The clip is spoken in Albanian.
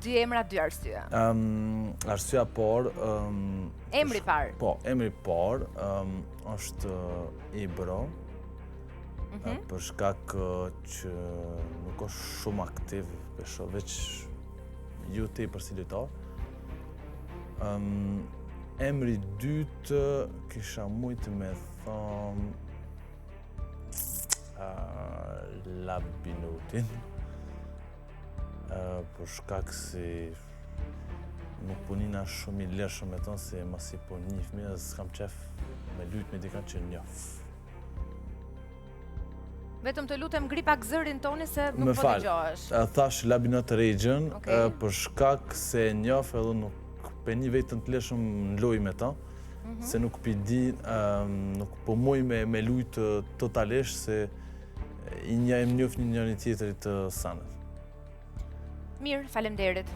Dy emra, dy arsye. Arsyeja por... Emri parë. Po, emri por është Ibro, për shkak që nuk është shumë aktiv, veç ju ti për si lojtar. Emri dytë kisha mujtë me thonë Labinutin, për shkak si nuk punina shumë i lirshëm me tonë, si masi po një fëmijë dhe s'kam qef me lyt me dikant që njoh. Vetëm të lutem ngri pak zërin toni se nuk po dëgjohesh. Thash Labinot Region, për shkak se njoh edhe nuk pe një vetëm të lirshëm në lojë me ta, se nuk pi di, nuk po muj me lujt totalisht se i njoh një njëri tjetrit të sanët. Mirë, faleminderit.